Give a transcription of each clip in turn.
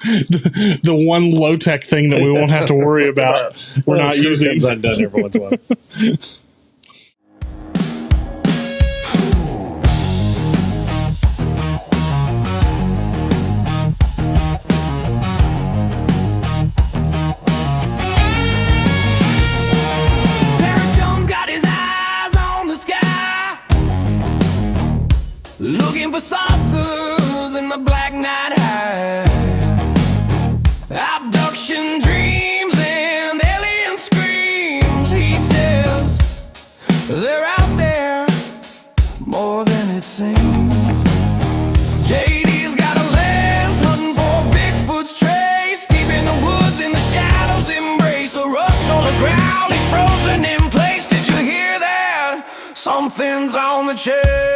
the one low tech thing that we won't have to worry about. We're not using. Comes undone every once in a while. Looking for saucers in the black night high. Abduction dreams and alien screams. He says they're out there more than it seems. JD's got a lens hunting for Bigfoot's trace. Deep in the woods, in the shadows, embrace a rush on the ground. He's frozen in place. Did you hear that? Something's on the chase.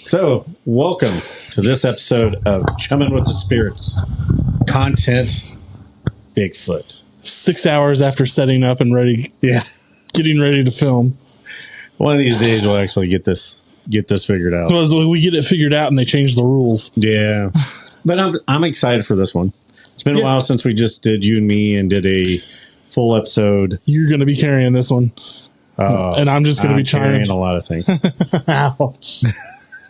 So, welcome to this episode of Chumming with the Spirits. Content, Bigfoot. 6 hours after setting up and getting ready to film. One of these days we'll actually get this figured out. Well, we get it figured out and they change the rules. Yeah. But I'm excited for this one. It's been a while since we just did you and me and did a full episode. You're going to be carrying this one. And I'm just going to be carrying a lot of things. Ouch.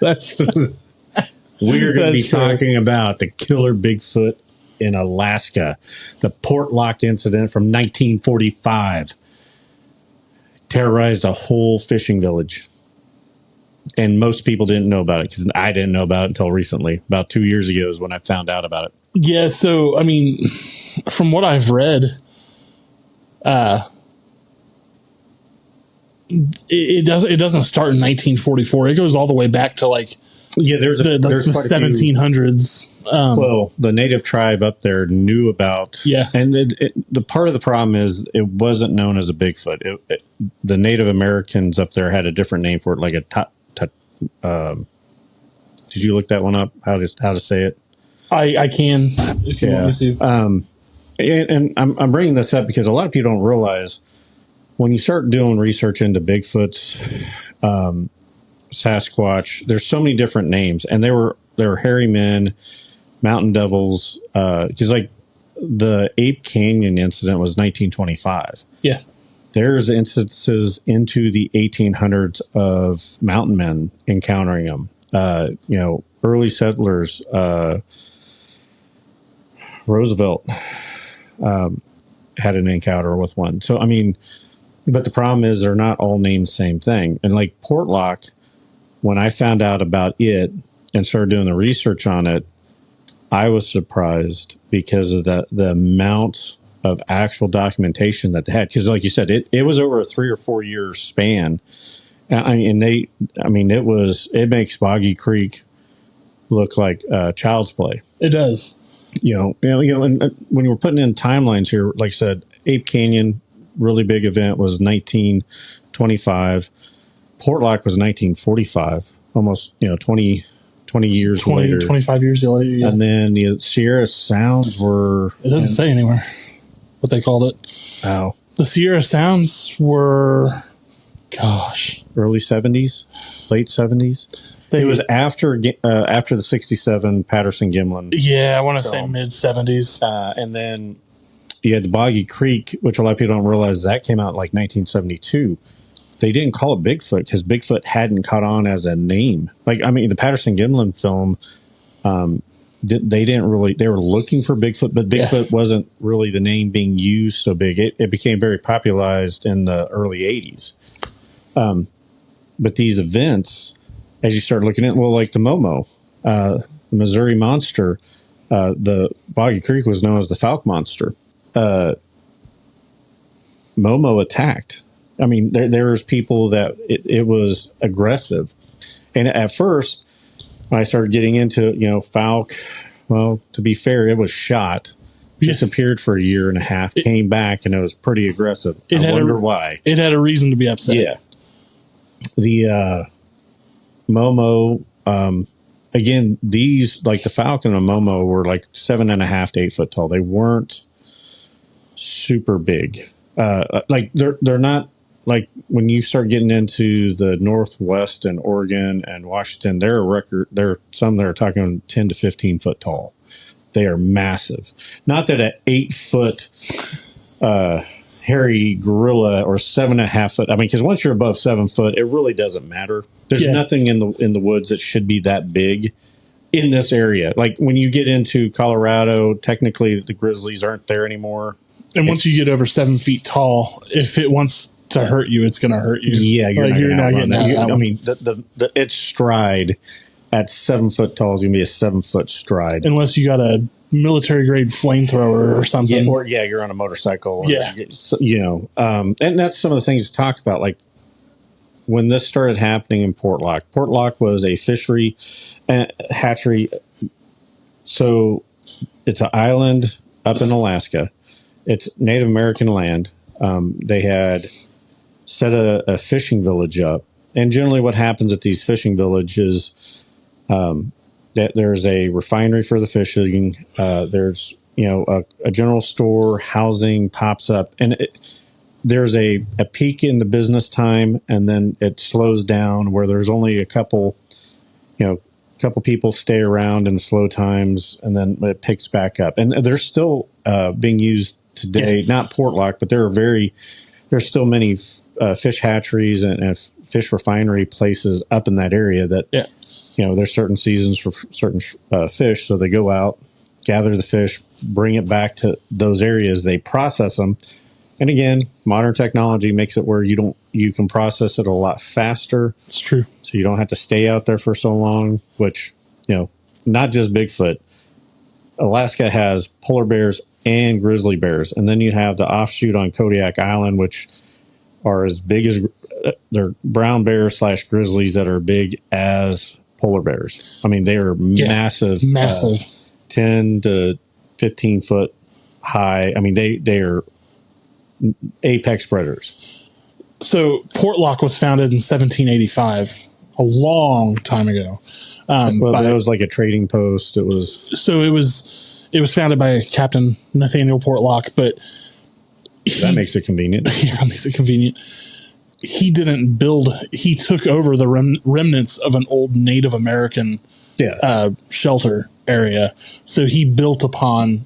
That's we're going to be talking about the killer Bigfoot in Alaska, the Portlock incident from 1945, terrorized a whole fishing village, and most people didn't know about it because I didn't know about it until recently. About 2 years ago is when I found out about it. Yeah, so I mean, from what I've read, it doesn't start in 1944. It goes all the way back to there's the 1700s. Well, the native tribe up there knew about. Yeah, and the part of the problem is it wasn't known as a Bigfoot. The Native Americans up there had a different name for it, like a did you look that one up? How to say it? I can if you want me to. And I'm bringing this up because a lot of people don't realize when you start doing research into Bigfoots, Sasquatch, there's so many different names, and they were hairy men, mountain devils, because like the Ape Canyon incident was 1925. Yeah. There's instances into the 1800s of mountain men encountering them. Early settlers, Roosevelt had an encounter with one. So, I mean, but the problem is they're not all named the same thing. And like Portlock, when I found out about it and started doing the research on it, I was surprised because of the amount of actual documentation that they had. Because like you said, it was over a 3 or 4 year span. It makes Boggy Creek look like child's play. It does. And when you were putting in timelines here, like I said, Ape Canyon, really big event, was 1925. Portlock was 1945, almost 20 years later. 25 years later, yeah. And then the Sierra Sounds were... It doesn't say anywhere what they called it. Oh. The Sierra Sounds were... Gosh. Early 70s? Late 70s? It was after the 67 Patterson-Gimlin. Yeah, I want to say mid-70s. And then you had the Boggy Creek, which a lot of people don't realize that came out in like 1972. They didn't call it Bigfoot because Bigfoot hadn't caught on as a name. The Patterson-Gimlin film, they were looking for Bigfoot, but Bigfoot wasn't really the name being used so big. It became very popularized in the early 80s. But these events, as you start looking at, like the Momo, the Missouri Monster, the Boggy Creek was known as the Falk Monster. Momo attacked. I mean, there was people that it was aggressive. And at first, when I started getting into, Falk, well, to be fair, it was shot, disappeared for a year and a half, came back, and it was pretty aggressive. I wonder why. It had a reason to be upset. Yeah. The Momo Again, these, like the Falcon and Momo, were like 7.5 to 8 foot tall. They weren't super big. Like they're not like when you start getting into the Northwest and Oregon and Washington. There are some that are talking 10 to 15 foot tall. They are massive. Not that an 8 foot hairy gorilla or 7.5 foot. I mean, because once you're above 7 foot, it really doesn't matter. There's nothing in the woods that should be that big in this area. Like when you get into Colorado, technically the grizzlies aren't there anymore. And once you get over 7 feet tall, if it wants to hurt you, it's going to hurt you. Yeah, you're not getting that. I one. mean, its stride at 7 foot tall is going to be a 7 foot stride, unless you got a military grade flamethrower or something. Yeah, or you're on a motorcycle. Or, yeah, and that's some of the things to talk about. Like when this started happening in Portlock. Portlock was a fishery hatchery. So it's an island up in Alaska. It's Native American land. They had set a fishing village up. And generally what happens at these fishing villages, that there's a refinery for the fishing. There's, a general store, housing pops up. And there's a peak in the business time, and then it slows down where there's only a couple people stay around in the slow times, and then it picks back up. And they're still being used today, not Portlock, but there's still many fish hatcheries and fish refinery places up in that area that, there's certain seasons for certain fish. So they go out, gather the fish, bring it back to those areas. They process them. And again, modern technology makes it where you can process it a lot faster. It's true. So you don't have to stay out there for so long, which, not just Bigfoot. Alaska has polar bears and grizzly bears. And then you have the offshoot on Kodiak Island, which are as big as they're brown bears / grizzlies that are big as polar bears. I mean, they are massive, 10 to 15 foot high. I mean, they are apex predators. So Portlock was founded in 1785, a long time ago. It was like a trading post. It was founded by Captain Nathaniel Portlock, but that makes it convenient. Yeah, that makes it convenient. He didn't build. He took over the remnants of an old Native American shelter area. So he built upon.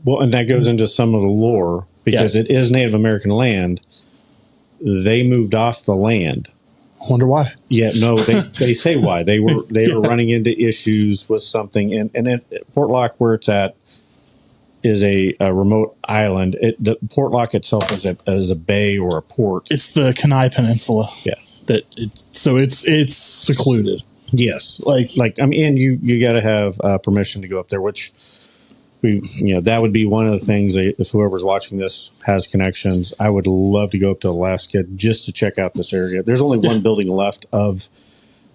Well, and that goes into some of the lore because it is Native American land. They moved off the land. I wonder why. Yeah, no, they say why. They were running into issues with something, and at Portlock, where it's at, is a remote island. The Portlock itself is a bay or a port. It's the Kenai Peninsula. Yeah, so it's secluded. Yes, like I mean, and you got to have permission to go up there, which that would be one of the things that if whoever's watching this has connections, I would love to go up to Alaska just to check out this area. There's only one building left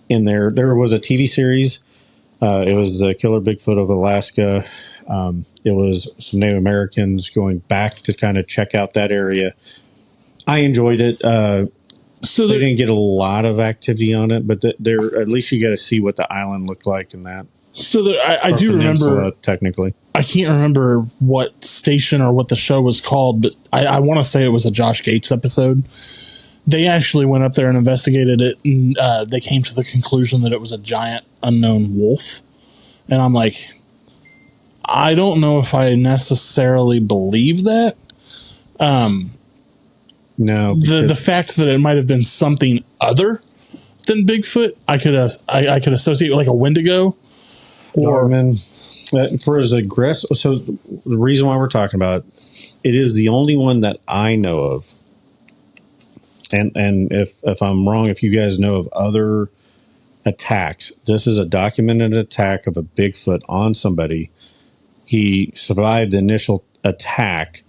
in there. There was a TV series. It was the Killer Bigfoot of Alaska. It was some Native Americans going back to kind of check out that area. I enjoyed it. So they didn't get a lot of activity on it, but at least you got to see what the island looked like in that. So I do remember, technically, I can't remember what station or what the show was called, but I want to say it was a Josh Gates episode. They actually went up there and investigated it, and they came to the conclusion that it was a giant unknown wolf. And I'm like, I don't know if I necessarily believe that. No, the fact that it might have been something other than Bigfoot, I could associate with like a Wendigo. Or for as aggressive. So the reason why we're talking about it is the only one that I know of. And if I'm wrong, if you guys know of other attacks, this is a documented attack of a Bigfoot on somebody. He survived the initial attack.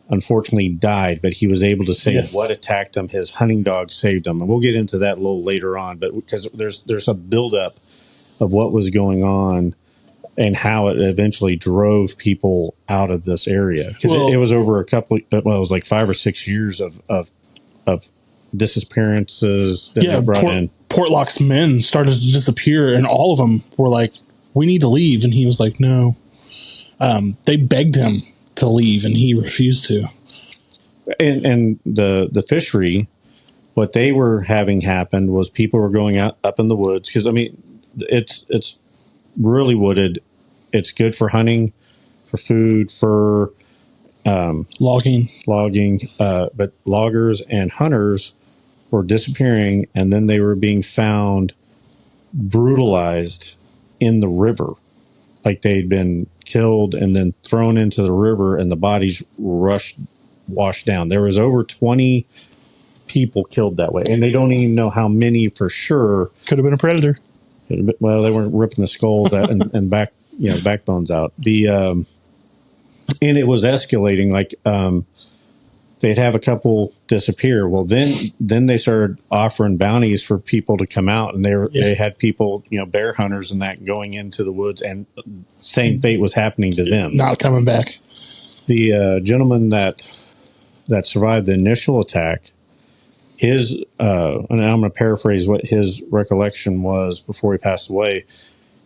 Unfortunately, died, but he was able to say what attacked him. His hunting dog saved him, and we'll get into that a little later on. But because there's a buildup of what was going on and how it eventually drove people out of this area. Because it was over it was like 5 or 6 years of disappearances that were brought in. Portlock's men started to disappear, and all of them were like, "We need to leave," and he was like, "No." They begged him to leave, and he refused to. And the fishery, what they were having happen was people were going out up in the woods, because I mean, it's really wooded. It's good for hunting, for food, for logging. But loggers and hunters were disappearing, and then they were being found brutalized in the river, like they'd been killed and then thrown into the river, and the bodies washed down. There was over 20 people killed that way, and they don't even know how many for sure. Could have been a predator. Well, they weren't ripping the skulls out and backbones out. And it was escalating. Like they'd have a couple disappear. Well, then they started offering bounties for people to come out, and they had people, bear hunters and that, going into the woods, and same fate was happening to them. Not coming back. The gentleman that survived the initial attack, his and I'm going to paraphrase what his recollection was before he passed away.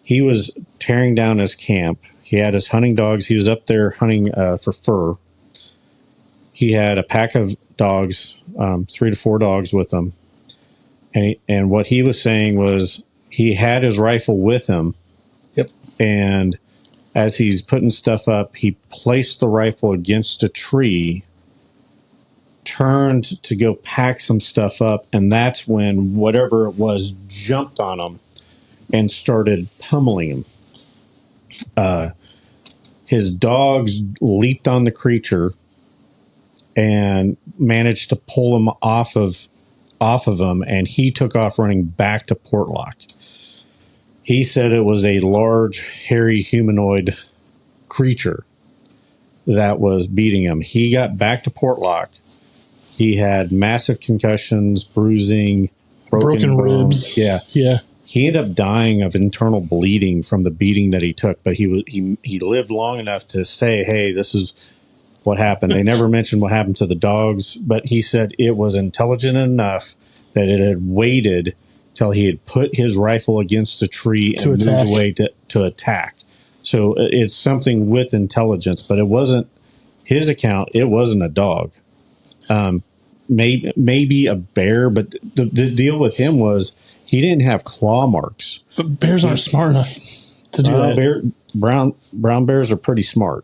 He was tearing down his camp. He had his hunting dogs. He was up there hunting for fur. He had a pack of dogs, 3 to 4 dogs with him. And what he was saying was he had his rifle with him. Yep. And as he's putting stuff up, he placed the rifle against a tree, turned to go pack some stuff up, and that's when whatever it was jumped on him and started pummeling him. His dogs leaped on the creature and managed to pull him off of him, and he took off running back to Portlock. He said it was a large, hairy, humanoid creature that was beating him. He got back to Portlock. He had massive concussions, bruising, broken ribs. Yeah. Yeah. He ended up dying of internal bleeding from the beating that he took, but he lived long enough to say, "Hey, this is what happened." They never mentioned what happened to the dogs, but he said it was intelligent enough that it had waited till he had put his rifle against a tree and moved away to attack. So it's something with intelligence, but it wasn't his account. It wasn't a dog. Maybe a bear, but the deal with him was he didn't have claw marks. But bears aren't smart enough to do that. Brown bears are pretty smart.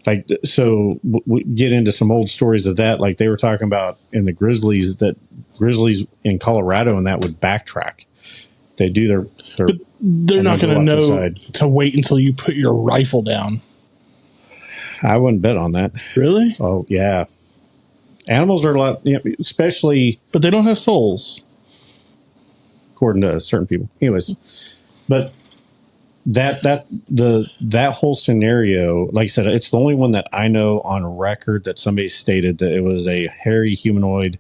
Like, so we get into some old stories of that. Like they were talking about in the grizzlies, that grizzlies in Colorado and that would backtrack. They do their but they're not going to know to wait until you put your rifle down. I wouldn't bet on that. Really? Oh yeah. Animals are a lot, especially, but they don't have souls, according to certain people. Anyways, but that whole scenario, like I said, it's the only one that I know on record that somebody stated that it was a hairy humanoid,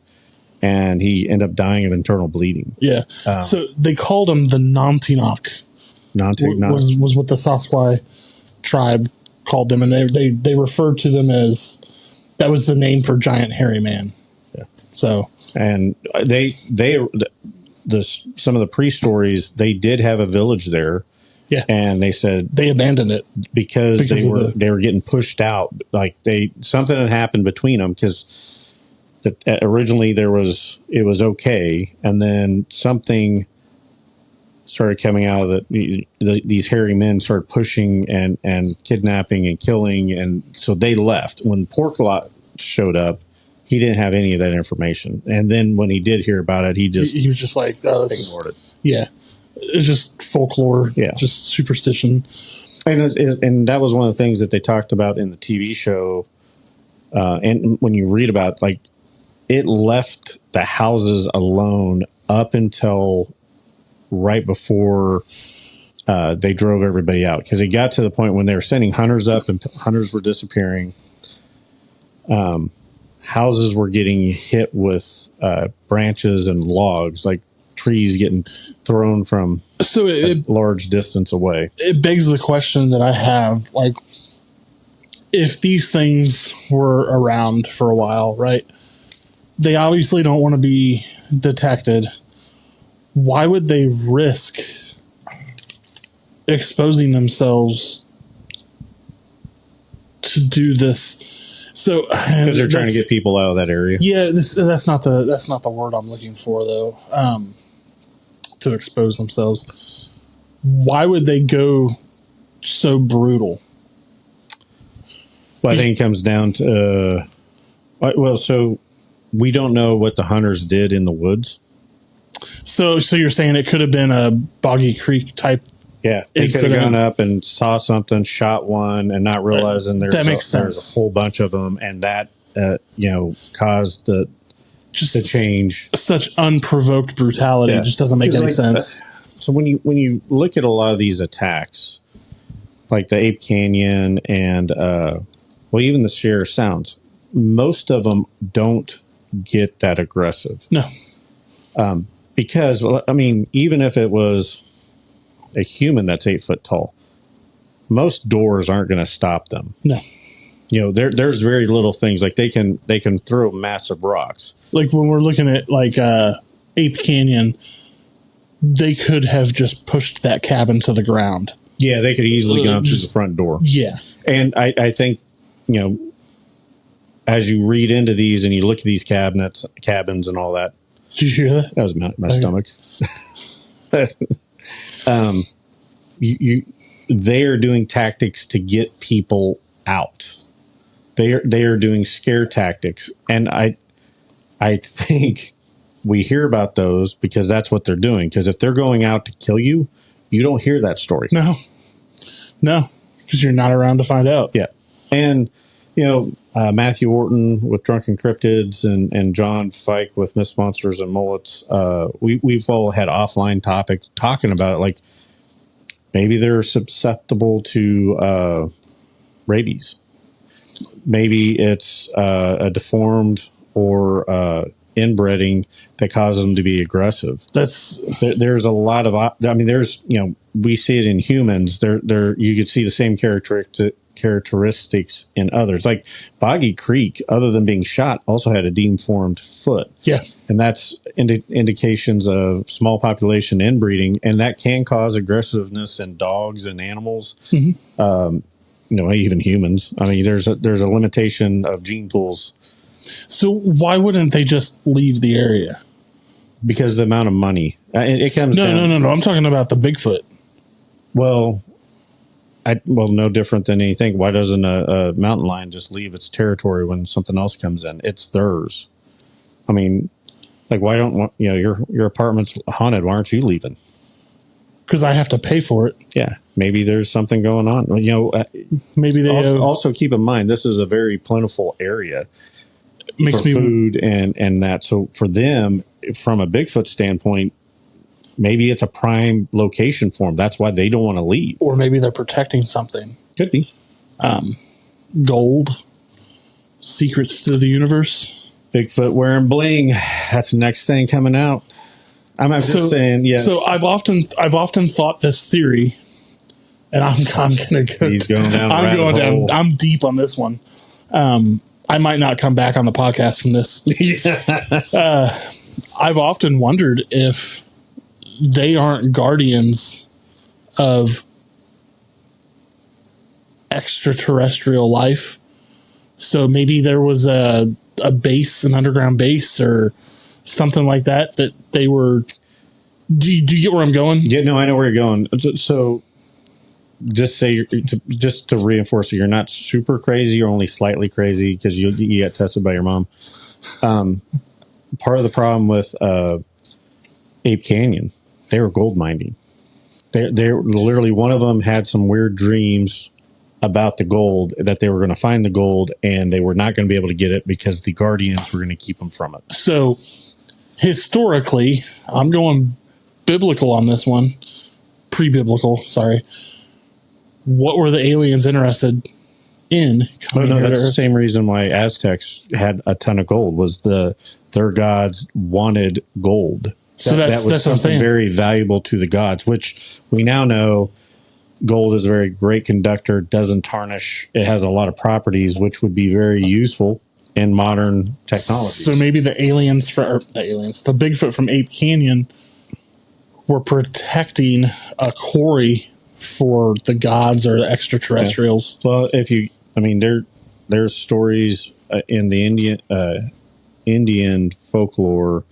and he ended up dying of internal bleeding. Yeah. So they called him the Nantinaq. Nantinaq was what the Sasquatch tribe called them, and they referred to them as, that was the name for giant hairy man. Yeah. So, and some of the pre-stories, they did have a village there. Yeah. And they said they abandoned it because they were getting pushed out. Like something had happened between them, because originally it was okay, and then something started coming out of these hairy men started pushing and kidnapping and killing, and so they left. When Portlock showed up, he didn't have any of that information, and then when he did hear about it, he was just like, oh, ignored it. Yeah, it's just folklore, just superstition. And that was one of the things that they talked about in the TV show, and when you read about, like, it left the houses alone up until right before they drove everybody out, because it got to the point when they were sending hunters up and hunters were disappearing. Houses were getting hit with branches and logs, like trees getting thrown from a large distance away. It begs the question that I have, like, if these things were around for a while, right? They obviously don't want to be detected. why would they risk exposing themselves to do this? So because they're trying to get people out of that area. Yeah, that's not the word I'm looking for though. To expose themselves. Why would they go so brutal? Well, I think it comes down to so we don't know what the hunters did in the woods. So you're saying it could have been a Boggy Creek type? Yeah, they could have gone up and saw something, shot one, and not realizing there's a whole bunch of them, and that caused the change. Such unprovoked brutality just doesn't make any sense. So when you look at a lot of these attacks, like the Ape Canyon and even the Sierra Sounds, most of them don't get that aggressive. No, because even if it was a human that's 8 foot tall, most doors aren't going to stop them. No, there's very little things like they can throw massive rocks. Like when we're looking at Ape Canyon, they could have just pushed that cabin to the ground. Yeah, they could easily go through the front door. Yeah, and I think as you read into these and you look at these cabins and all that. Did you hear that? That was my stomach. They are doing tactics to get people out. They are doing scare tactics, and I think we hear about those because that's what they're doing. Because if they're going out to kill you, you don't hear that story. No, because you're not around to find out. Yeah, and Matthew Orton with Drunken Cryptids and John Fike with Myths, Monsters, and Mullets. We've all had offline topics talking about it, like maybe they're susceptible to rabies. Maybe it's a deformed or inbreeding that causes them to be aggressive. There's a lot of. There's we see it in humans. You could see the same characteristics in others. Like Boggy Creek, other than being shot, also had a deformed foot. Yeah, and that's indications of small population inbreeding, and that can cause aggressiveness in dogs and animals. Mm-hmm. Even humans. There's a limitation of gene pools. So why wouldn't they just leave the area? Because the amount of money. It comes down. No. I'm talking about the Bigfoot. Well, no different than anything. Why doesn't a mountain lion just leave its territory when something else comes in? It's theirs. Why don't your apartment's haunted? Why aren't you leaving? Because I have to pay for it. Yeah, maybe there's something going on. Maybe they also keep in mind this is a very plentiful area. Makes for food and that. So for them, from a Bigfoot standpoint, maybe it's a prime location for them. That's why they don't want to leave. Or maybe they're protecting something. Could be. Gold. Secrets to the universe. Bigfoot wearing bling. That's the next thing coming out. I'm just saying, yes. So I've often thought this theory, and I'm going to go. He's going down. I'm going down. I'm deep on this one. I might not come back on the podcast from this. I've often wondered if they aren't guardians of extraterrestrial life. So maybe there was a base, an underground base or something like that they were. Do you get where I'm going? Yeah, no, I know where you're going. So just to reinforce it, you're not super crazy. You're only slightly crazy because you got tested by your mom. Part of the problem with Ape Canyon, they were gold mining. They literally, one of them had some weird dreams about the gold, that they were going to find the gold and they were not going to be able to get it because the guardians were going to keep them from it. So historically, I'm going biblical on this one, pre-biblical, sorry. What were the aliens interested in? That's the same reason why Aztecs had a ton of gold, was their gods wanted gold. So that's what I'm saying. Very valuable to the gods, which we now know gold is a very great conductor, doesn't tarnish. It has a lot of properties, which would be very useful in modern technology. So maybe the Bigfoot from Ape Canyon were protecting a quarry for the gods or the extraterrestrials. Yeah. Well, there's stories in the Indian folklore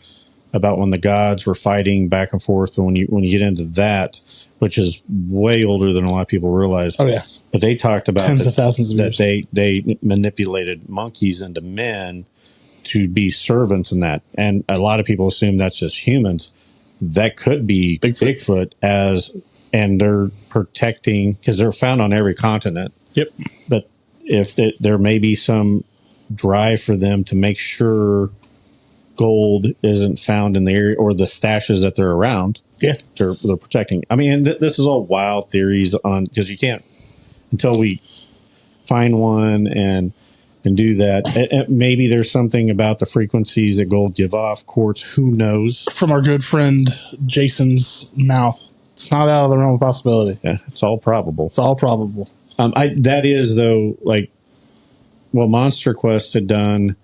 about when the gods were fighting back and forth. And when you get into that, which is way older than a lot of people realize. Oh yeah, but they talked about tens of thousands of years. They manipulated monkeys into men to be servants in that, and a lot of people assume that's just humans. That could be Bigfoot and they're protecting because they're found on every continent. Yep. But there may be some drive for them to make sure gold isn't found in the area or the stashes that they're around. Yeah. They're protecting. I mean, this is all wild theories because you can't until we find one and do that. And maybe there's something about the frequencies that gold give off, quartz, who knows? From our good friend Jason's mouth. It's not out of the realm of possibility. Yeah, it's all probable. It's all probable. That is, though, Monster Quest had done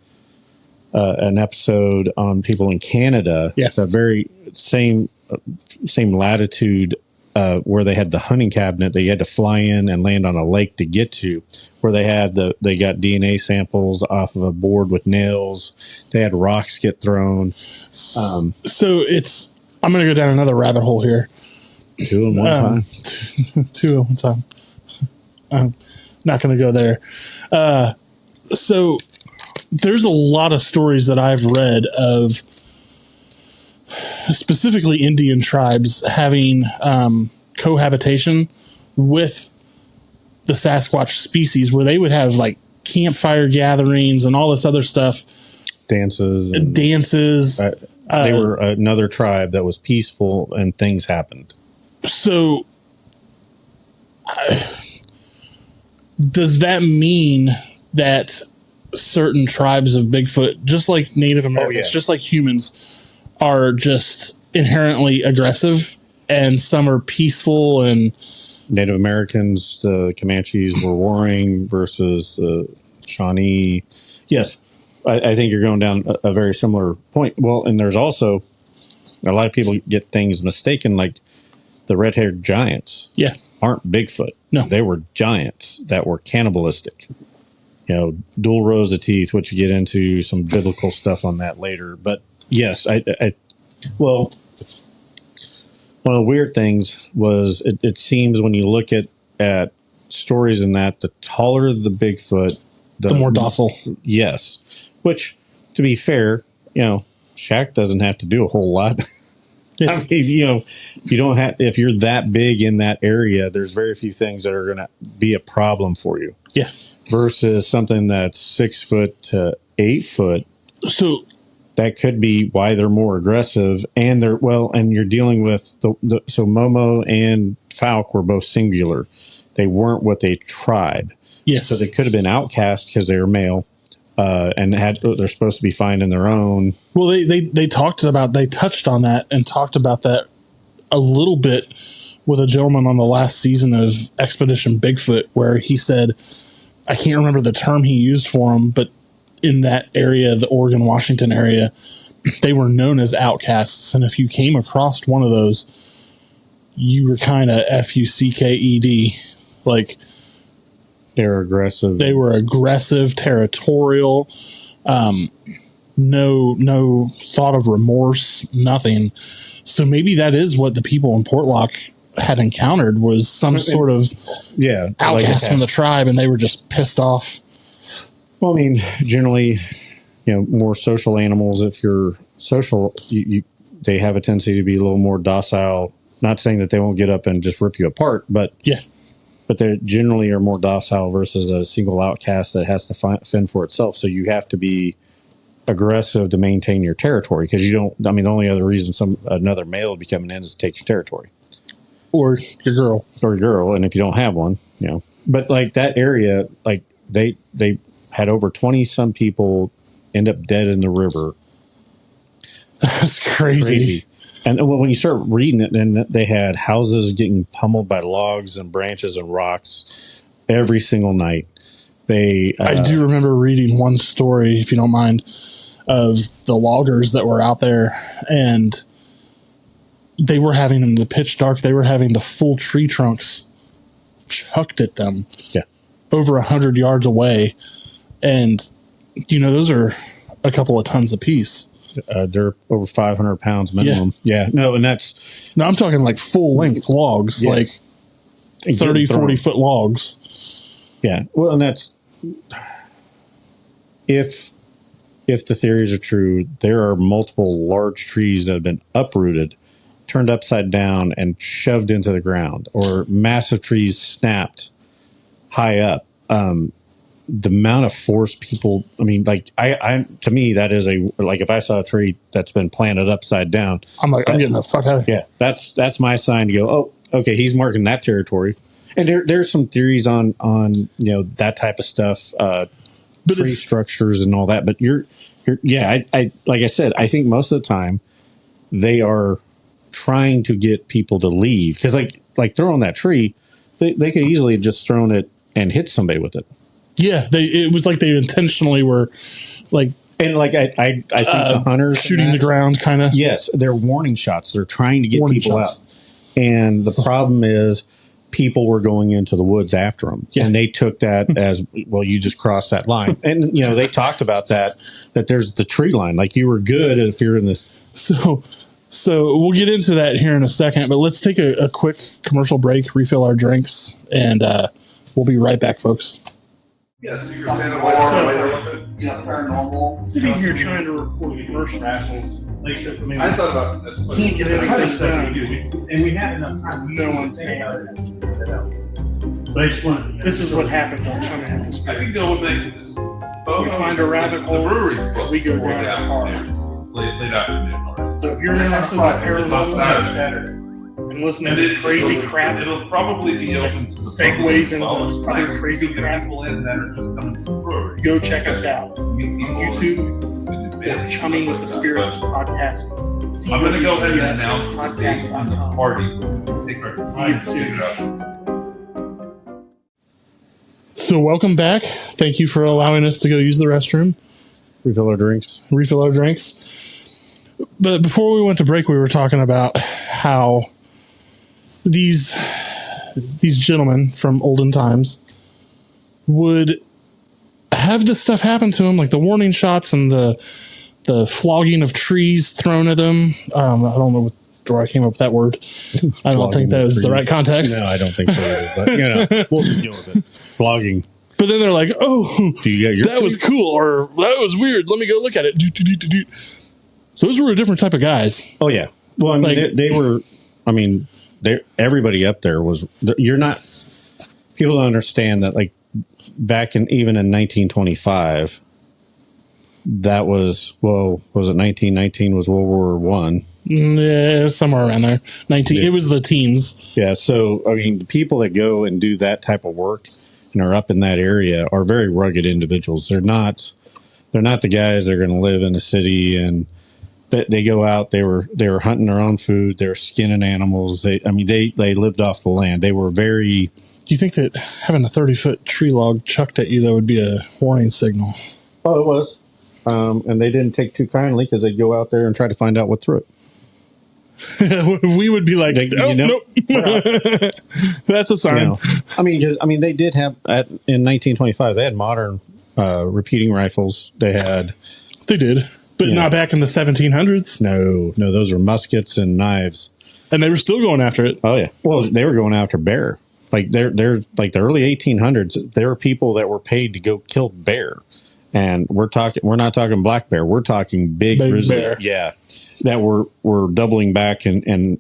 an episode on people in Canada. Yeah. The very same latitude where they had the hunting cabinet that you had to fly in and land on a lake to get to, where they got DNA samples off of a board with nails. They had rocks get thrown. So I'm going to go down another rabbit hole here. Two in one time. Two at one time. I'm not going to go there. So there's a lot of stories that I've read of specifically Indian tribes having cohabitation with the Sasquatch species, where they would have like campfire gatherings and all this other stuff. Dances. They were another tribe that was peaceful and things happened. So does that mean that certain tribes of Bigfoot, just like Native Americans, just like humans, are just inherently aggressive and some are peaceful? And Native Americans, the Comanches were warring versus the Shawnee. Yes, I think you're going down a very similar point. Well, and there's also a lot of people get things mistaken, like the red-haired giants. Yeah. Aren't Bigfoot. No. They were giants that were cannibalistic. Dual rows of teeth, which you get into some biblical stuff on that later. But yes, well, one of the weird things was it seems when you look at stories in that, the taller the Bigfoot, the more docile. Yes. Which, to be fair, Shaq doesn't have to do a whole lot. Yes. I mean, you don't have, if you're that big in that area, there's very few things that are going to be a problem for you. Yeah. Versus something that's 6 foot to 8 foot. So that could be why they're more aggressive, and and you're dealing with so Momo and Falk were both singular. They weren't with a tribe. Yes. So they could have been outcast because they were male. And they're supposed to be finding their own. Well, they touched on that and talked about that a little bit with a gentleman on the last season of Expedition Bigfoot, where he said, I can't remember the term he used for them, but in that area, the Oregon, Washington area, they were known as outcasts. And if you came across one of those, you were kind of FUCKED, like. They're aggressive. They were aggressive, territorial, no thought of remorse, nothing. So maybe that is what the people in Portlock had encountered, was some sort of outcast from the tribe, and they were just pissed off. Well, I mean, generally, more social animals, if you're social, they have a tendency to be a little more docile. Not saying that they won't get up and just rip you apart, but but they generally are more docile versus a single outcast that has to fend for itself. So you have to be aggressive to maintain your territory, because you don't. I mean, the only other reason another male would be coming in is to take your territory, or your girl, and if you don't have one, But like that area, like they had over 20 some people end up dead in the river. That's crazy. And when you start reading it, then they had houses getting pummeled by logs and branches and rocks every single night. I do remember reading one story, if you don't mind, of the loggers that were out there, and they were having in the pitch dark, they were having the full tree trunks chucked at them. Yeah. Over 100 yards away. And, those are a couple of tons apiece. They're over 500 pounds minimum. Yeah. No, and No, I'm talking like full length logs, like 30, 40 foot logs. Yeah. Well, and that's, if the theories are true, there are multiple large trees that have been uprooted, turned upside down, and shoved into the ground, or massive trees snapped high up. The amount of force people, I mean, like, I to me, that is if I saw a tree that's been planted upside down, I'm like, I'm getting the fuck out of here. Yeah, that's my sign to go, oh, okay, he's marking that territory. And there's some theories on that type of stuff, but tree structures and all that. But I like I said, I think most of the time they are trying to get people to leave, because like throwing that tree, they could easily have just thrown it and hit somebody with it. Yeah, it was like they intentionally were like, and like I think the hunters shooting the ground, kind of. Yes, they're warning shots. They're trying to get people out, and the problem is people were going into the woods after them, and they took that as, well, you just crossed that line. And they talked about that there's the tree line. Like, you were good if you're in this. So we'll get into that here in a second, but let's take a quick commercial break, refill our drinks, and we'll be right back, folks. Yes, you're saying paranormal. Sitting here trying to record commercials. I thought about that. Can't get everything done. And we had enough time. No one's paying attention. But this is what happens on trying to have this. I think they'll make this. We find a rabbit hole, we go down the hard. Late afternoon already. So if you're interested in paranormal and listening to crazy crap, it'll probably be open to the segues into other crazy crap, people in that are just coming to the brewery. go check us out on YouTube. Chumming with the Spirits podcast. I'm going to go ahead and announce podcast.com. the party. Take our See you soon. So welcome back. Thank you for allowing us to go use the restroom. Refill our drinks. But before we went to break, we were talking about how these gentlemen from olden times would have this stuff happen to them, like the warning shots and the flogging of trees thrown at them. I don't know where I came up with that word. I don't think that was the right context. No, I don't think so either, but we'll just deal with it. Flogging. But then they're like, oh, that was cool, or that was weird. Let me go look at it. Those were a different type of guys. Oh, yeah. Well, I mean, they were, I mean, everybody up there was, you're not, people don't understand that, like, back even in 1925, that was, well, was it 1919 was World War One? Yeah, somewhere around there. It was the teens. Yeah, so, I mean, the people that go and do that type of work and are up in that area are very rugged individuals. They're not the guys that are going to live in a city, and they go out. They were hunting their own food. They were skinning animals. They lived off the land. They were very. Do you think that having a 30-foot tree log chucked at you, that would be a warning signal? Oh, it was. And they didn't take too kindly, because they'd go out there and try to find out what threw it. We would be like, nope. That's a sign. I mean, they did have in 1925. They had modern repeating rifles. They did, but not back in the 1700s. No, those were muskets and knives, and they were still going after it. Oh yeah, well, they were going after bear. Like they're like the early 1800s. There were people that were paid to go kill bear, and we're not talking black bear. We're talking big grizzly bear. Yeah. That were doubling back and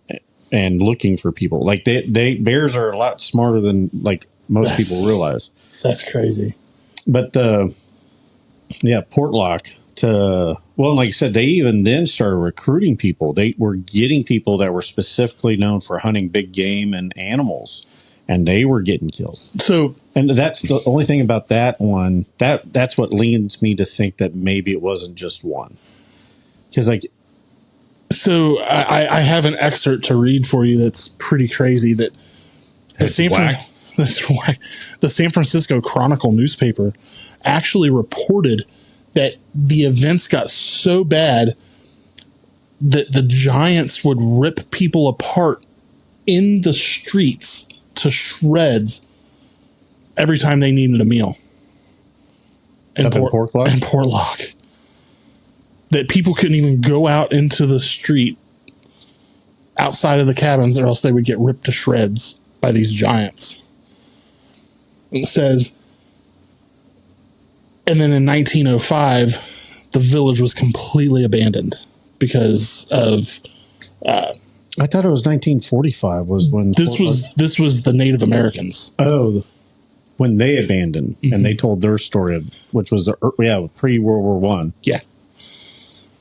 looking for people. Like bears are a lot smarter than like most people realize. That's crazy. But Portlock like you said, they even then started recruiting people. They were getting people that were specifically known for hunting big game and animals, and they were getting killed. So, and that's the only thing about that one. That's what leads me to think that maybe it wasn't just one, because like. So I have an excerpt to read for you that's pretty crazy. That the San Francisco Chronicle newspaper actually reported that the events got so bad the giants would rip people apart in the streets to shreds every time they needed a meal. In Portlock? In Portlock. That people couldn't even go out into the street outside of the cabins, or else they would get ripped to shreds by these giants. It says, and then in 1905, the village was completely abandoned because of. I thought it was 1945 was when this was the Native Americans. Oh, when they abandoned and they told their story, which was pre World War One. Yeah.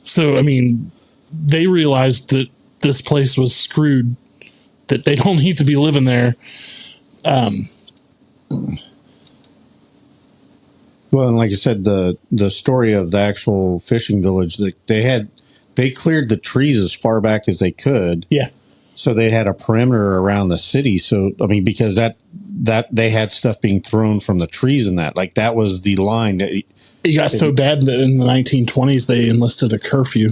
So I mean, they realized that this place was screwed, that they don't need to be living there. Well, and like I said, the story of the actual fishing village, they cleared the trees as far back as they could. Yeah. So they had a perimeter around the city. So I mean, because that they had stuff being thrown from the trees and that was the line that it got so bad that in the 1920s they enlisted a curfew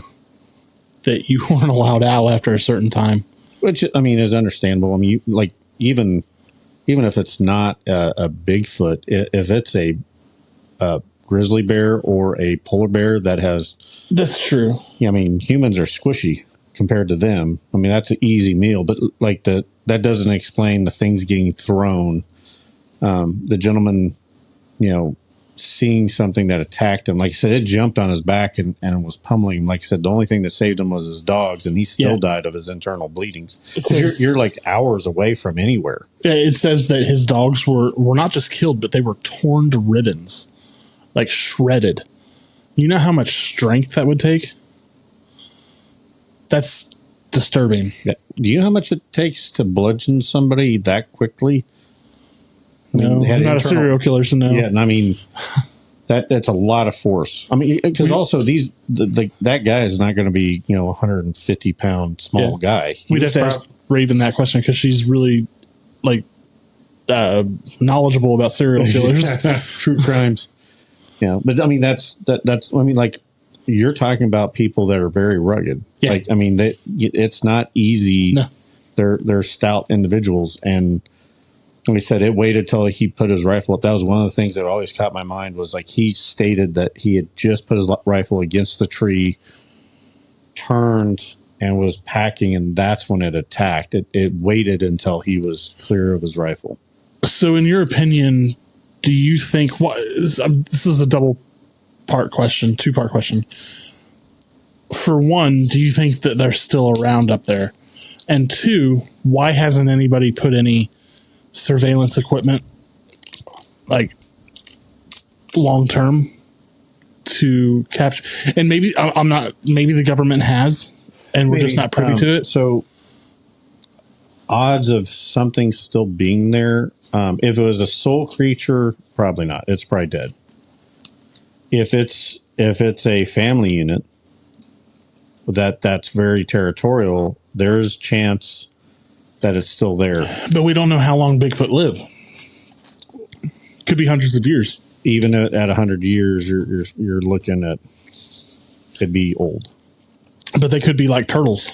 that you weren't allowed out after a certain time. Which I mean is understandable. I mean, even if it's not a Bigfoot, if it's a grizzly bear or a polar bear that's true. I mean, humans are squishy compared to them. I mean, that's an easy meal, but that doesn't explain the things getting thrown. The gentleman, seeing something that attacked him, like I said, it jumped on his back and was pummeling him. Like I said, the only thing that saved him was his dogs, and he still died of his internal bleedings. You're like hours away from anywhere. It says that his dogs were not just killed, but they were torn to ribbons, like shredded. You know how much strength that would take? That's disturbing. Yeah. Do you know how much it takes to bludgeon somebody that quickly? No, I'm not a serial killer, so no. Yeah, and I mean, that's a lot of force. I mean, because also that guy is not going to be 150-pound small guy. We'd have to ask Raven that question because she's really knowledgeable about serial killers, true crimes. Yeah, but I mean that's I mean, like, you're talking about people that are very rugged. Yeah. Like, I mean, it's not easy. No. They're stout individuals, and like I said, it waited till he put his rifle up. That was one of the things that always caught my mind, was like he stated that he had just put his rifle against the tree, turned, and was packing, and that's when it attacked. It waited until he was clear of his rifle. So in your opinion, do you think this is a two-part question. For one, do you think that they're still around up there? And two, why hasn't anybody put any surveillance equipment, like, long-term to capture? And maybe maybe the government has, and we're just not privy to it. So odds of something still being there, if it was a soul creature, probably not. It's probably dead. If it's a family unit that's very territorial, there's chance that it's still there. But we don't know how long Bigfoot lived. Could be hundreds of years. Even at 100 years, you're looking at, it'd be old. But they could be like tortoises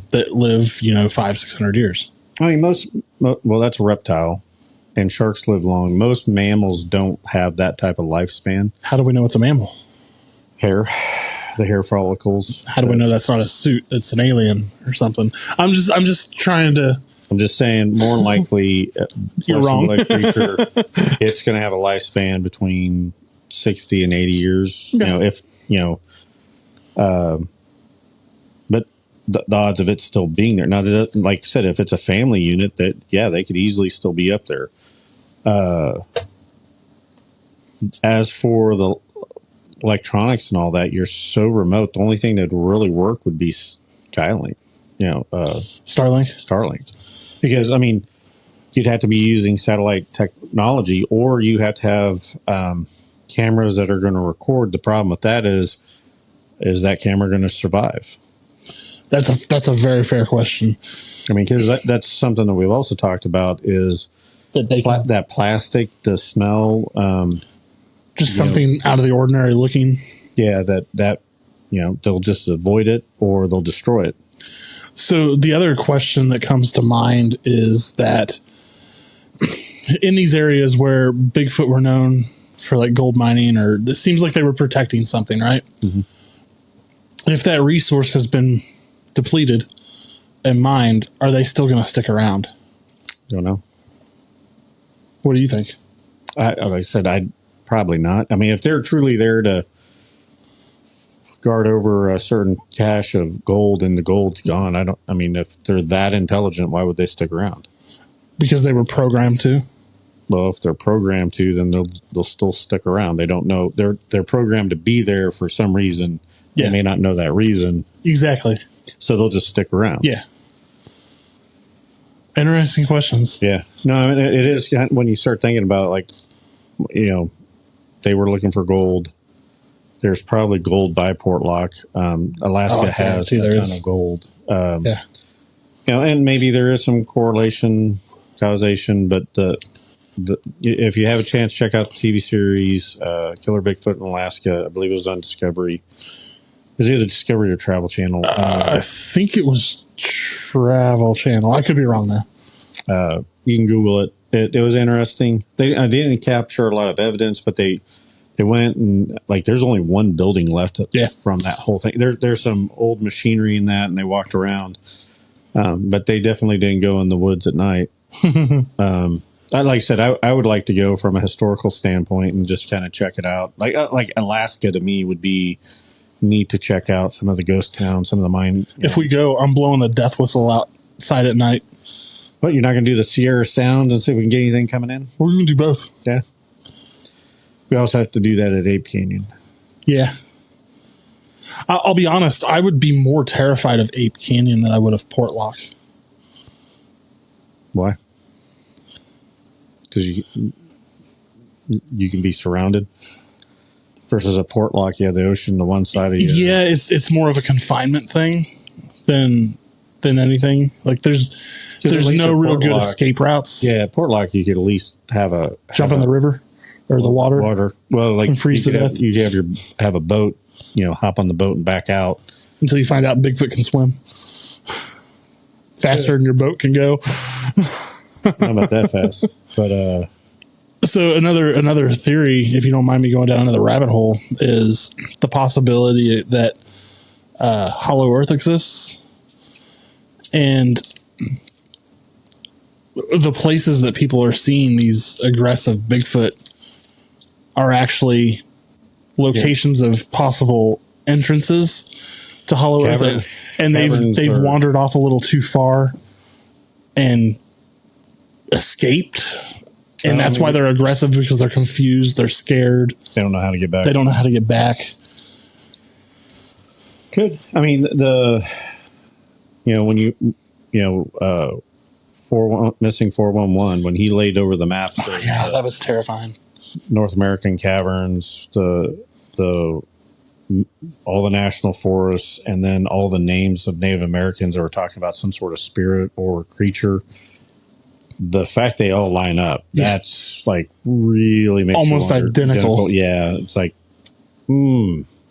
that live 500-600 years. I mean, well, that's a reptile, and sharks live long. Most mammals don't have that type of lifespan. How do we know it's a mammal? The hair follicles. How do we know that's not a suit? It's an alien or something. I'm just trying to. I'm just saying, more likely, you're wrong. Creature, it's going to have a lifespan between 60 and 80 years. Yeah. But the odds of it still being there. Now, like I said, if it's a family unit, they could easily still be up there. As for the electronics and all that, you're so remote. The only thing that would really work would be Skylink, Starlink. Because, I mean, you'd have to be using satellite technology, or you have to have cameras that are going to record. The problem with that is that camera going to survive? That's a very fair question. I mean, because that's something that we've also talked about, is that plastic, the smell. Just something out of the ordinary looking. Yeah, that they'll just avoid it or they'll destroy it. So the other question that comes to mind is that in these areas where Bigfoot were known for like gold mining, or it seems like they were protecting something, right? Mm-hmm. If that resource has been depleted and mined, are they still going to stick around? Don't know. What do you think? Like I said, I'd probably not. I mean, if they're truly there to guard over a certain cache of gold and the gold's gone, if they're that intelligent, why would they stick around? Because they were programmed to. Well, if they're programmed to, then they'll still stick around. They don't know they're programmed to be there for some reason. Yeah. They may not know that reason. Exactly. So they'll just stick around. Yeah. Interesting questions. Yeah. No, I mean, it is when you start thinking about it, like, they were looking for gold. There's probably gold by Portlock. Alaska has a ton of gold. Yeah. And maybe there is some causation, but if you have a chance, check out the TV series Killer Bigfoot in Alaska. I believe it was on Discovery. It was either Discovery or Travel Channel. I think it was Travel Channel. I could be wrong there. You can Google it. It was interesting. They didn't capture a lot of evidence, but they went and, like, there's only one building left from that whole thing. There's some old machinery in that, and they walked around. But they definitely didn't go in the woods at night. Like I said, I would like to go from a historical standpoint and just kind of check it out. Like Alaska to me would be neat to check out some of the ghost towns, some of the mine. If we go, I'm blowing the death whistle outside at night. What, you're not going to do the Sierra Sounds and see if we can get anything coming in? We're going to do both. Yeah. We also have to do that at Ape Canyon. Yeah. I'll be honest, I would be more terrified of Ape Canyon than I would of Portlock. Why? Because you can be surrounded. Versus a Portlock, you have the ocean to one side of you. Yeah, it's more of a confinement thing than anything. Like there's no real good escape routes. Yeah, Portlock, you could at least jump in the river or the water. Well, like and freeze to death. You have a boat. Hop on the boat and back out until you find out Bigfoot can swim faster than your boat can go. Not about that fast, but so another theory, if you don't mind me going down into the rabbit hole, is the possibility that Hollow Earth exists, and the places that people are seeing these aggressive Bigfoot are actually locations of possible entrances to Hollow Earth, and they've wandered off a little too far and escaped, and that's why they're aggressive, because they're confused, they're scared, they don't know how to get back. Could when missing 411, when he laid over the maps, that was terrifying. North American caverns, all the national forests, and then all the names of Native Americans that were talking about some sort of spirit or creature. The fact they all line up, that's like really makes almost identical. Yeah, it's like,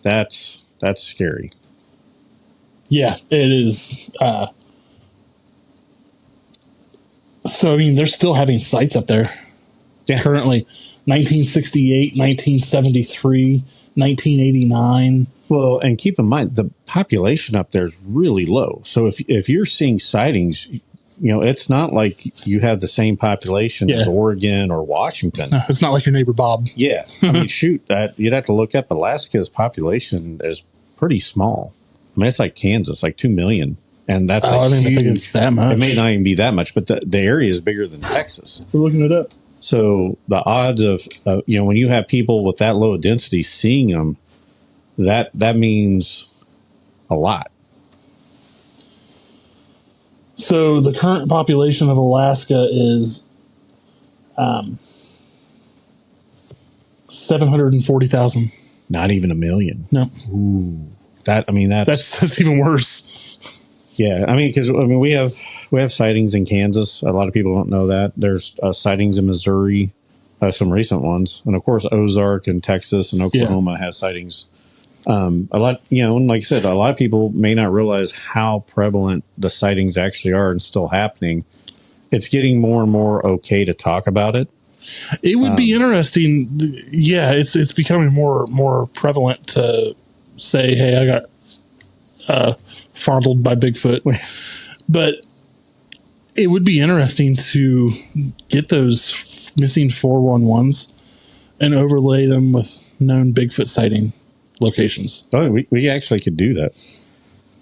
that's scary. Yeah, it is. So they're still having sites up there. Yeah. Currently, 1968, 1973. 1989. Well, and keep in mind, the population up there is really low. So if you're seeing sightings, it's not like you have the same population as Oregon or Washington. No, it's not like your neighbor Bob. Yeah. I mean, you'd have to look up. Alaska's population is pretty small. I mean, it's like Kansas, like 2 million. And that's I don't even think it's that much. It may not even be that much, but the area is bigger than Texas. We're looking it up. So the odds of, when you have people with that low density seeing them, that means a lot. So the current population of Alaska is 740,000. Not even 1 million. No. Ooh, that's even worse. Yeah, because we have sightings in Kansas. A lot of people don't know that. There's sightings in Missouri, some recent ones, and of course Ozark and Texas and Oklahoma has sightings A lot, and like I said, a lot of people may not realize how prevalent the sightings actually are and still happening. It's getting more and more okay to talk about it. It would be interesting. Yeah, it's becoming more prevalent to say, "Hey, I got fondled by Bigfoot," but it would be interesting to get those missing 411s and overlay them with known Bigfoot sighting locations. Oh, we actually could do that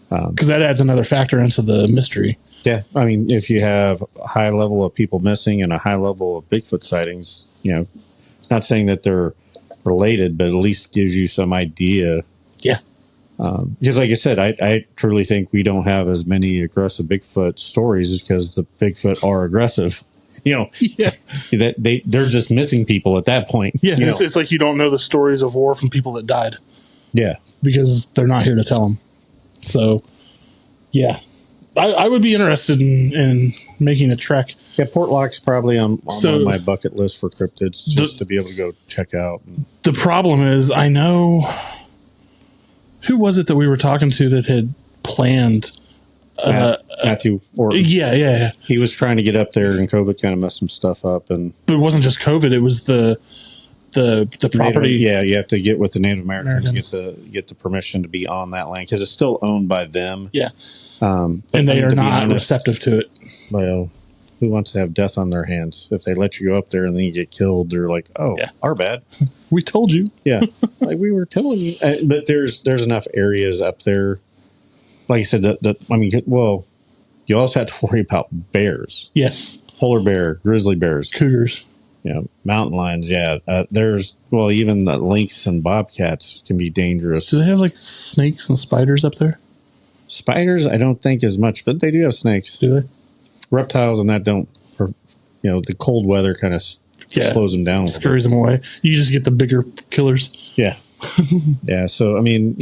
Because that adds another factor into the mystery. Yeah, I mean, if you have a high level of people missing and a high level of Bigfoot sightings, it's not saying that they're related, but at least gives you some idea. Yeah. Because like I said, I truly think we don't have as many aggressive Bigfoot stories because the Bigfoot are aggressive. Yeah. They're just missing people at that point. Yeah, it's like you don't know the stories of war from people that died. Yeah. Because they're not here to tell them. So, yeah. I would be interested in making a trek. Yeah, Portlock's probably on my bucket list for cryptids just to be able to go check out. The problem is, I know... Who was it that we were talking to that had planned... Matthew Orton. Yeah. He was trying to get up there, and COVID kind of messed some stuff up. But it wasn't just COVID; it was the property. You have to get with the Native Americans to get the permission to be on that land because it's still owned by them. Yeah, and they are not receptive to it. Well, who wants to have death on their hands? If they let you go up there and then you get killed, they're like, "Oh, yeah, our bad. We told you." Yeah, like we were telling you. But there's enough areas up there. Like I said, you also have to worry about bears. Yes. Polar bear, grizzly bears. Cougars. Mountain lions, yeah. Even the lynx and bobcats can be dangerous. Do they have like snakes and spiders up there? Spiders, I don't think as much, but they do have snakes. Do they? Reptiles and that don't, the cold weather kind of slows them down. Scurries them away. You just get the bigger killers. Yeah. Yeah, so, I mean,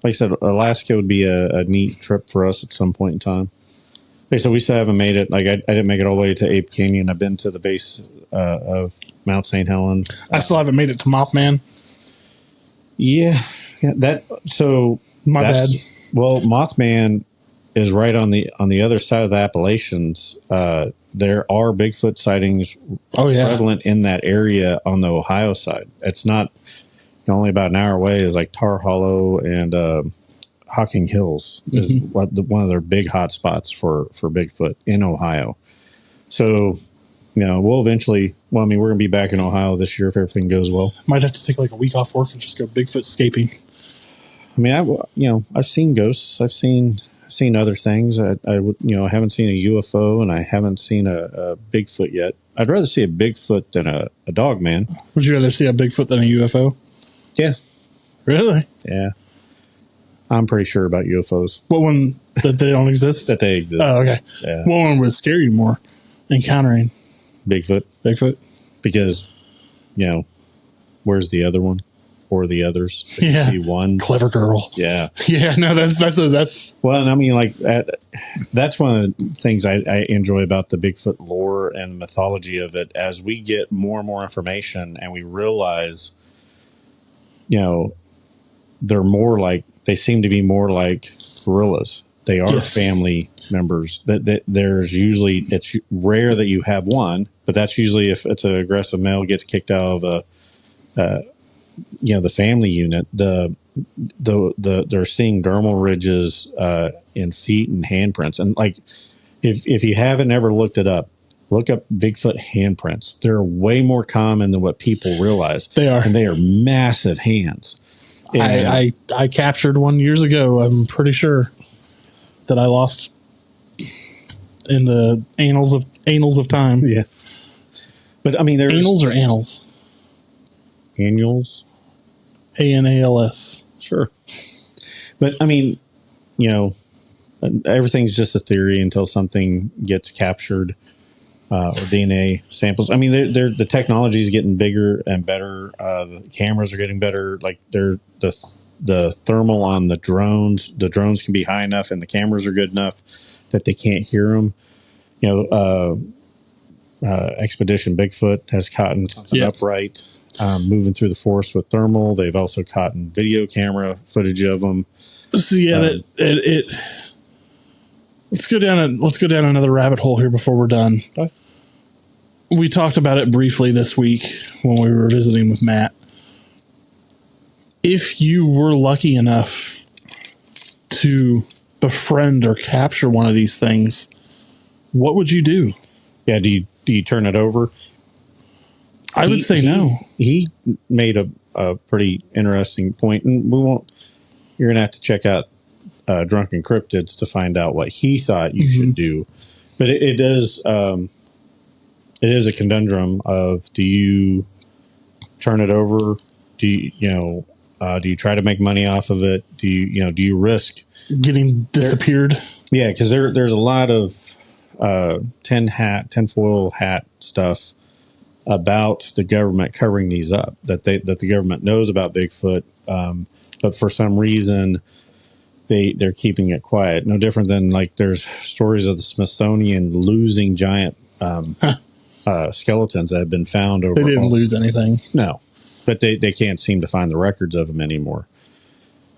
like I said, Alaska would be a neat trip for us at some point in time. Okay, so we still haven't made it. Like, I didn't make it all the way to Ape Canyon. I've been to the base of Mount St. Helen. I still haven't made it to Mothman. Yeah, bad. Well, Mothman is right on the other side of the Appalachians. There are Bigfoot sightings prevalent in that area on the Ohio side. It's not only about an hour away. Is like Tar Hollow and Hocking Hills is one of their big hot spots for Bigfoot in Ohio. So, we'll eventually. Well, I mean, we're going to be back in Ohio this year if everything goes well. Might have to take like a week off work and just go Bigfoot scaping. I mean, I've seen ghosts. I've seen other things. I haven't seen a UFO and I haven't seen a Bigfoot yet. I'd rather see a Bigfoot than a dog man. Would you rather see a Bigfoot than a UFO? Yeah. Really? Yeah. I'm pretty sure about UFOs. What one? That they don't exist? That they exist. Oh, okay. Yeah. What one would scare you more? Encountering Bigfoot. Because, where's the other one? Or the others? Yeah. See one. Clever girl. Yeah. Yeah, no, that's. Well, and I mean, like, that's one of the things I enjoy about the Bigfoot lore and mythology of it. As we get more and more information and we realize, they seem to be more like gorillas. They are family members. That there's usually, it's rare that you have one, but that's usually if it's an aggressive male gets kicked out of the family unit. They're seeing dermal ridges in feet and handprints, and like if you haven't ever looked it up, look up Bigfoot handprints. They're way more common than what people realize. They are, and they are massive hands. I captured one years ago. I'm pretty sure that I lost in the annals of time. Yeah, but I mean, there's annals or annals. Annuals. ANALS. Sure. But I mean, everything's just a theory until something gets captured or DNA samples. I mean, the technology is getting bigger and better. The cameras are getting better. Like the thermal on the drones can be high enough and the cameras are good enough that they can't hear them. Expedition Bigfoot has caught something upright, moving through the forest with thermal. They've also caught video camera footage of them. So let's go down another rabbit hole here before we're done. Okay. We talked about it briefly this week when we were visiting with Matt. If you were lucky enough to befriend or capture one of these things, what would you do? Yeah, do you turn it over? I would say no. He made a pretty interesting point, and you're gonna have to check out Drunken Cryptids to find out what he thought you should do. But it is a conundrum of, do you turn it over? Do you try to make money off of it? Do you risk getting disappeared? Yeah, because there's a lot of tinfoil hat stuff about the government covering these up, that the government knows about Bigfoot, but for some reason they're keeping it quiet. No different than, like, there's stories of the Smithsonian losing giant skeletons that have been found over. They didn't lose anything. No, but they can't seem to find the records of them anymore.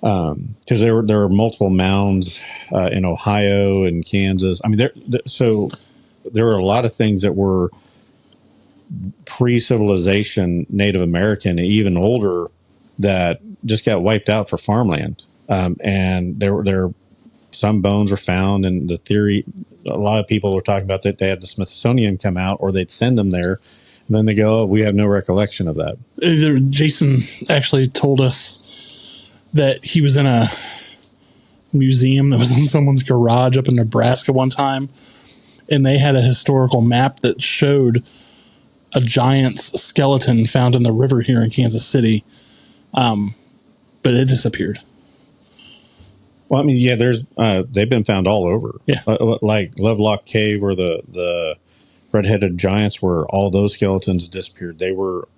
Because there are multiple mounds in Ohio and Kansas. I mean, so there are a lot of things that were pre-civilization Native American and even older that just got wiped out for farmland. And there some bones were found, and the theory, a lot of people were talking about that they had the Smithsonian come out, or they'd send them there, and then they go, "Oh, we have no recollection of that." Jason actually told us that he was in a museum that was in someone's garage up in Nebraska one time, and they had a historical map that showed a giant's skeleton found in the river here in Kansas City, but it disappeared. Well, I mean, yeah, they've been found all over. Yeah, like Lovelock Cave, where the red-headed giants were. All those skeletons disappeared. They were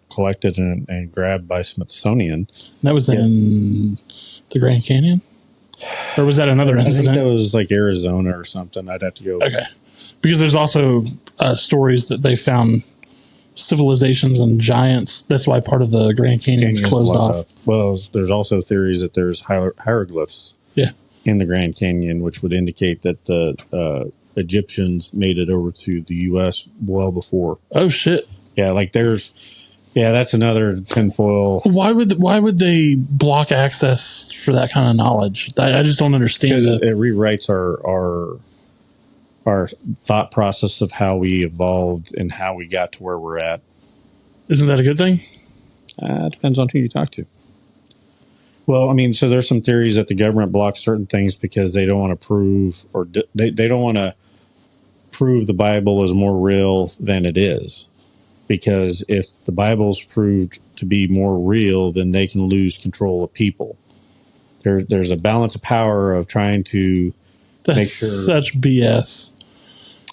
collected and grabbed by Smithsonian. That was in the Grand Canyon, or was that another incident? I think that was like Arizona or something. I'd have to go. Okay, because there's also stories that they found civilizations and giants. That's why part of the Grand Canyon is closed off. Well, there's also theories that there's hieroglyphs in the Grand Canyon, which would indicate that the Egyptians made it over to the U.S. well before. Oh, shit. Yeah, that's another tinfoil. Why would they block access for that kind of knowledge? I just don't understand it. It rewrites our thought process of how we evolved and how we got to where we're at. Isn't that a good thing? It depends on who you talk to. Well, I mean, so there's some theories that the government blocks certain things because they don't want to prove, or they don't want to prove the Bible is more real than it is. Because if the Bible's proved to be more real, then they can lose control of people. There's a balance of power of trying to make sure. Such BS.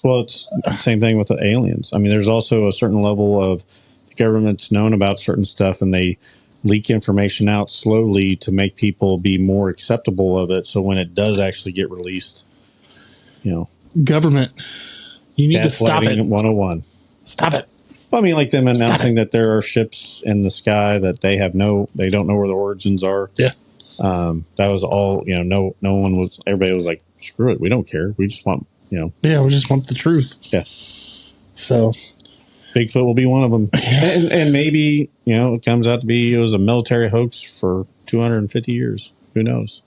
Well, it's the same thing with the aliens. I mean, there's also a certain level of the government's known about certain stuff, and they leak information out slowly to make people be more acceptable of it. So when it does actually get released, government, you need to stop it. 101. Stop it. Well, I mean, like them announcing that there are ships in the sky that they don't know where the origins are. Yeah. That was all, no one was, everybody was like, screw it. We don't care. We just want, Yeah, we just want the truth. Yeah. So Bigfoot will be one of them. And maybe, it comes out to be, it was a military hoax for 250 years. Who knows?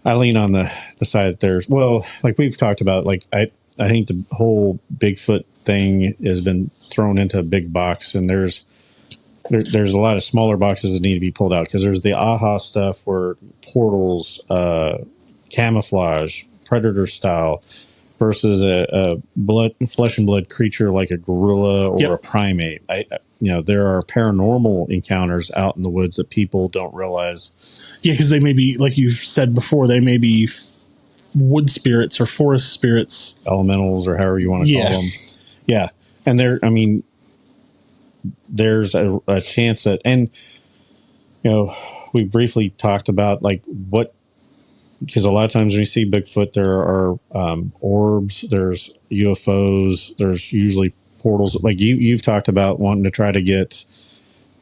I lean on the side that there's, well, like we've talked about, like I think the whole Bigfoot thing has been thrown into a big box, and there's a lot of smaller boxes that need to be pulled out, because there's the AHA stuff where portals, camouflage, predator style, versus a flesh and blood creature like a gorilla or a primate. There are paranormal encounters out in the woods that people don't realize. Yeah, because they may be, like you said before, they may be wood spirits or forest spirits, elementals, or however you want to call them. Yeah, and there's a chance that, and we briefly talked about like what because a lot of times when you see Bigfoot, there are orbs, there's UFOs, there's usually portals. Like you've talked about wanting to try to get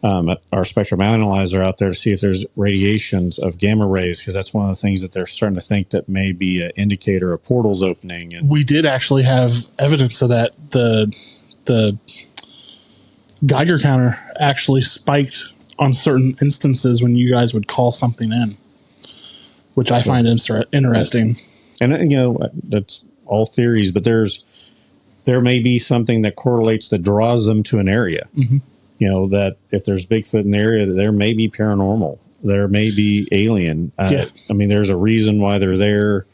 our spectrum analyzer out there to see if there's radiations of gamma rays, because that's one of the things that they're starting to think that may be an indicator of portals opening. And we did actually have evidence of that. The Geiger counter actually spiked on certain instances when you guys would call something in, which I find interesting. And that's all theories, but there may be something that correlates, that draws them to an area. Mm-hmm. That if there's Bigfoot in the area, there may be paranormal, there may be alien. I mean, there's a reason why they're there.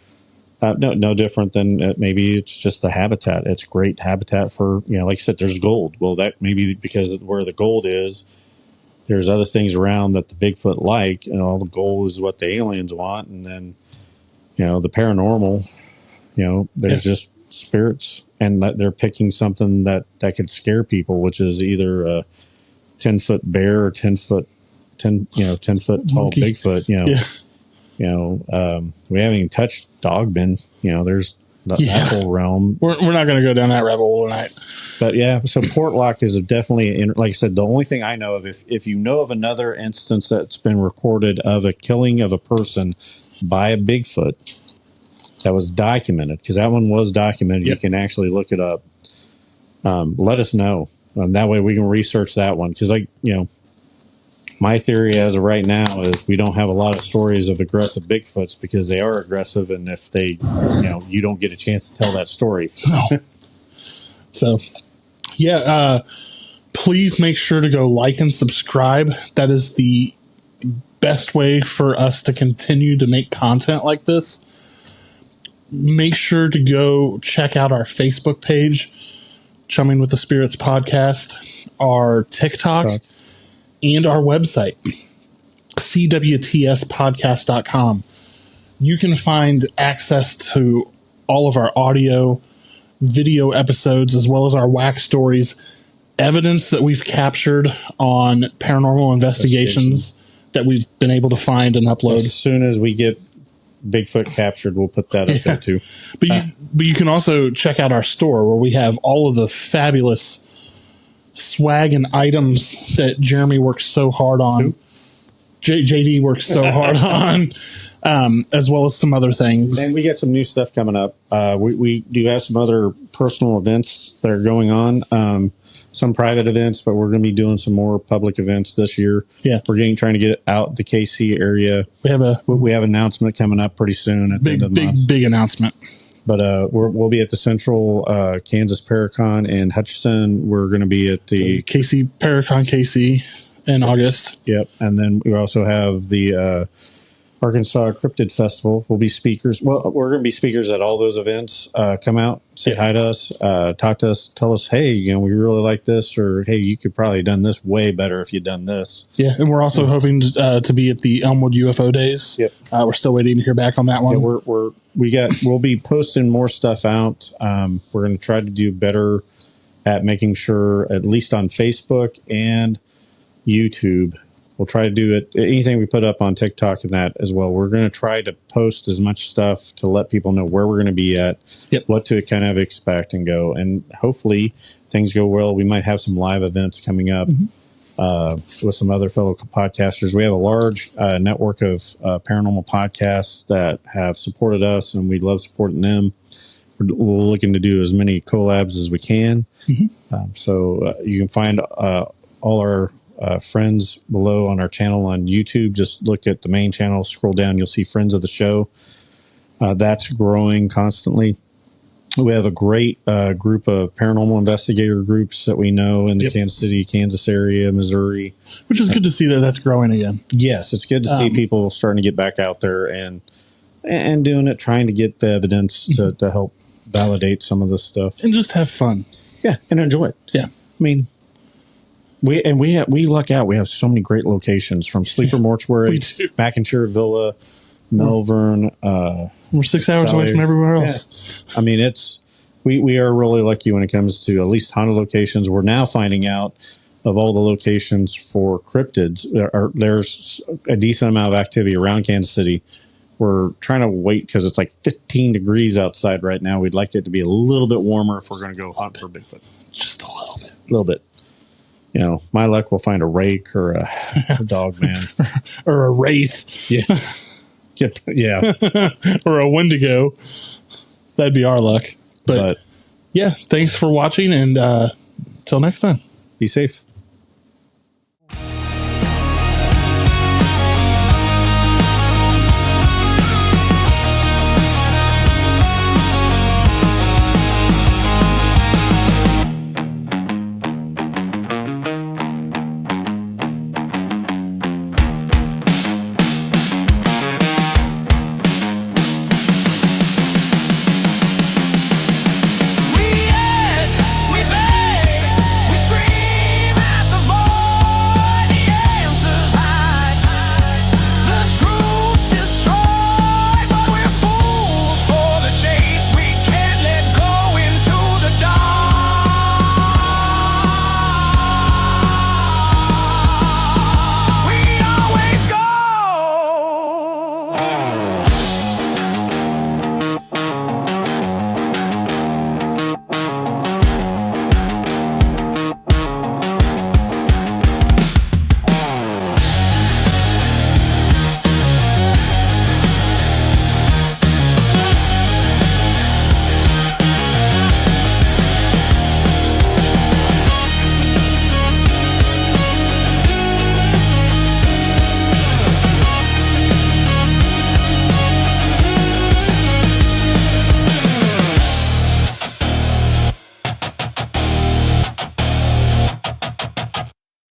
No different than maybe it's just the habitat. It's great habitat for, like I said, there's gold. Well, that may be because where the gold is, there's other things around that the Bigfoot like, and all the gold is what the aliens want. And then, the paranormal, there's just spirits, and they're picking something that could scare people, which is either a 10-foot bear or 10-foot tall Monkey. Bigfoot, we haven't even touched Dogman. There's that whole realm. We're not going to go down that rabbit hole tonight. But so Portlock is definitely, like I said, the only thing I know of, if you know of another instance that's been recorded of a killing of a person by a Bigfoot that was documented, because that one was documented, you can actually look it up. Let us know. And that way we can research that one. Because, my theory as of right now is we don't have a lot of stories of aggressive Bigfoots, because they are aggressive, and if they, you don't get a chance to tell that story. No. So, please make sure to go like and subscribe. That is the best way for us to continue to make content like this. Make sure to go check out our Facebook page, Chumming with the Spirits Podcast, our TikTok, and our website, cwtspodcast.com. You can find access to all of our audio, video episodes, as well as our wax stories, evidence that we've captured on paranormal investigations that we've been able to find and upload. As soon as we get Bigfoot captured, we'll put that up there too. But you can also check out our store, where we have all of the fabulous swag and items that Jeremy works so hard on. JD works so hard on, as well as some other things. And we got some new stuff coming up. We do have some other personal events that are going on. Some private events, but we're going to be doing some more public events this year. Yeah, we're trying to get out the KC area. We have an announcement coming up pretty soon at the end of the month. Big announcement. But we'll be at the Central Kansas Paracon in Hutchinson. We're going to be at the KC Paracon KC in August. Yep, and then we also have the Arkansas Cryptid Festival. We'll be speakers. Well, we're going to be speakers at all those events. Come out, say hi to us, talk to us, tell us, hey, we really like this, or hey, you could probably have done this way better if you'd done this. Yeah, and we're also hoping to be at the Elmwood UFO Days. Yep. We're still waiting to hear back on that one. Yeah, we'll be posting more stuff out. We're going to try to do better at making sure, at least on Facebook and YouTube. We'll try to do it. Anything we put up on TikTok and that as well. We're going to try to post as much stuff to let people know where we're going to be at, what to kind of expect and go. And hopefully things go well. We might have some live events coming up with some other fellow podcasters. We have a large network of paranormal podcasts that have supported us, and we love supporting them. We're looking to do as many collabs as we can. So you can find all our friends below on our channel on YouTube. Just look at the main channel, scroll down, you'll see Friends of the Show. That's growing constantly. We have a great group of paranormal investigator groups that we know in the Kansas City, Kansas area, Missouri. Which is good to see that that's growing again. Yes, it's good to see people starting to get back out there and doing it, trying to get the evidence to help validate some of this stuff. And just have fun. Yeah, and enjoy it. Yeah. I mean, we luck out. We have so many great locations, from Sleeper Mortuary, Macintyre Villa, Melbourne. We're 6 hours away from everywhere else. Yeah. I mean, we are really lucky when it comes to at least haunted locations. We're now finding out of all the locations for cryptids. There's a decent amount of activity around Kansas City. we're trying to wait because it's like 15 degrees outside right now. We'd like it to be a little bit warmer if we're going to go hunt for Bigfoot. Just a little bit. A little bit. You know, my luck, we'll find a rake or a dog man. Or a wraith. Yeah. Yeah. Or a Wendigo. That'd be our luck. But yeah, thanks for watching, and till next time. Be safe.